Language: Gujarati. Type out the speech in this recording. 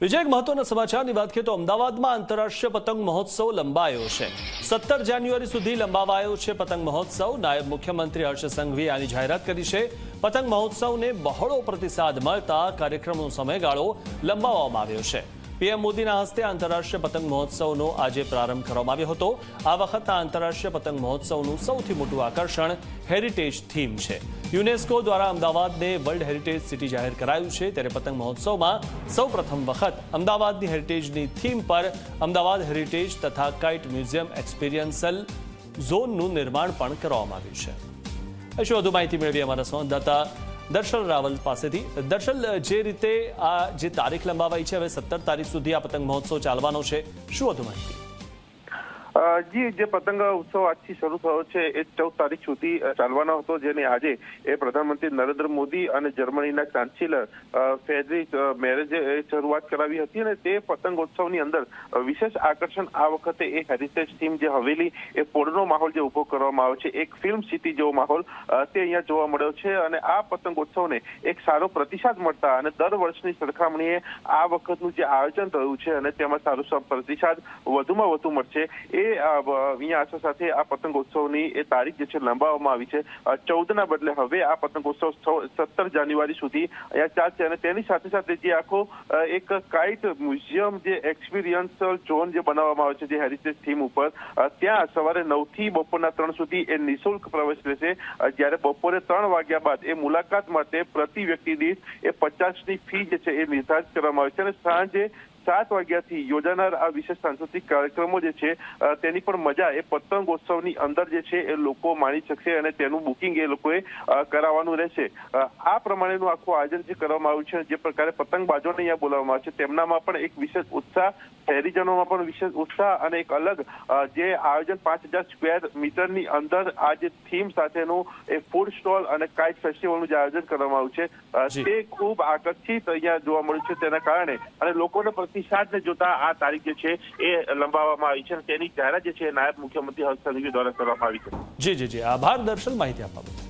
બીજા એક મહત્વના સમાચારની વાત કરીએ તો અમદાવાદમાં આંતરરાષ્ટ્રીય પતંગ મહોત્સવ લંબાયો છે। 17 જાન્યુઆરી સુધી લંબાવાયો છે પતંગ મહોત્સવ। નાયબ મુખ્યમંત્રી હર્ષ સંઘવીએ આની જાહેરાત કરી છે। પતંગ મહોત્સવને બહોળો પ્રતિસાદ મળતા કાર્યક્રમનો સમયગાળો લંબાવવામાં આવ્યો છે। પીએમ મોદીના હસ્તે આંતરરાષ્ટ્રીય પતંગ મહોત્સવનો આજે પ્રારંભ કરવામાં આવ્યો હતો। આ વખતના આંતરરાષ્ટ્રીય પતંગ મહોત્સવનું સૌથી મોટું આકર્ષણ હેરિટેજ થીમ છે। યુનેસ્કો દ્વારા અમદાવાદને વર્લ્ડ હેરિટેજ સિટી જાહેર કરાયું છે, ત્યારે પતંગ મહોત્સવમાં સૌપ્રથમ વખત અમદાવાદની હેરિટેજની થીમ પર અમદાવાદ હેરિટેજ તથા કાઇટ મ્યુઝિયમ એક્સપિરિયન્શલ ઝોનનું નિર્માણ પણ કરવામાં આવ્યું છે। હજુ વધુ માહિતી મેળવી અમારા સંવાદદાતા દર્શલ રાવલ પાસેથી। દર્શલ, જે રીતે આ જે તારીખ લંબાવાઈ છે, હવે 17 તારીખ સુધી આ પતંગ મહોત્સવ ચાલવાનો છે, શું વધુ માહિતી? જી, જે પતંગ ઉત્સવ આજથી શરૂ થયો છે એ 14 તારીખ સુધી ચાલવાનો હતો, જેને આજે પ્રધાનમંત્રી નરેન્દ્ર મોદી અને જર્મનીના ચાન્સેલર ફ્રેડરિક મેર્ઝે શરૂઆત કરાવી હતી। અને તે પતંગોત્સવની અંદર વિશેષ આકર્ષણ આ વખતે એ હેરિટેજ થીમ જે હવેલી એ પોળનો માહોલ જે ઉભો કરવામાં આવ્યો છે, એક ફિલ્મ સિટી જેવો માહોલ તે અહીંયા જોવા મળ્યો છે। અને આ પતંગોત્સવને એક સારો પ્રતિસાદ મળતા અને દર વર્ષની સરખામણીએ આ વખતનું જે આયોજન થયું છે અને તેમાં સારો પ્રતિસાદ વધુમાં વધુ મળશે એ અહીંયા આશા સાથે આ પતંગોત્સવની એ તારીખ જે છે લંબાવવામાં આવી છે। 14ના બદલે હવે આ પતંગોત્સવ 17 જાન્યુઆરી સુધી અહીંયા ચાલશે। અને તેની સાથે સાથે જે આખો એક કાઇટ મ્યુઝિયમ જે એક્સપિરિયન્શલ ઝોન જે બનાવવામાં આવે છે જે હેરિટેજ થીમ ઉપર, ત્યાં સવારે 9 થી બપોરના 3 સુધી એ નિઃશુલ્ક પ્રવેશ રહેશે, જ્યારે બપોરે 3 વાગ્યા બાદ એ મુલાકાત માટે પ્રતિ વ્યક્તિ દીઠ એ 50ની ફી જે છે એ નિર્ધારિત કરવામાં આવે છે। અને સાંજે 7 વાગ્યાથી યોજાનાર આ વિશેષ સાંસ્કૃતિક કાર્યક્રમો જે છે તેની પણ મજા એ પતંગોત્સવની અંદર જે છે એ લોકો માણી શકશે અને તેનું બુકિંગ એ લોકોએ કરાવવાનું રહેશે। આ પ્રમાણેનું આખું આયોજન જે કરવામાં આવ્યું છે, જે પ્રકારે પતંગબાજોને અહીંયા બોલાવવામાં આવે છે, તેમનામાં પણ એક વિશેષ ઉત્સાહ, શહેરીજનોમાં પણ વિશેષ ઉત્સાહ અને એક અલગ જે આયોજન 5000 સ્ક્વેર મીટરની અંદર આ જે થીમ સાથેનું એ ફૂડ સ્ટોલ અને કાઇટ ફેસ્ટિવલનું જે આયોજન કરવામાં આવ્યું છે તે ખૂબ આકર્ષિત અહીંયા જોવા મળ્યું છે। તેના કારણે અને લોકોને પ્રતિસાદને જોતા આ તારીખ જે છે એ લંબાવવામાં આવી છે અને તેની જાહેરાત જે છે નાયબ મુખ્યમંત્રી હર્ષ સંઘવી દ્વારા કરવામાં આવી છે। જી, આભાર દર્શન, માહિતી આપવા બદલ।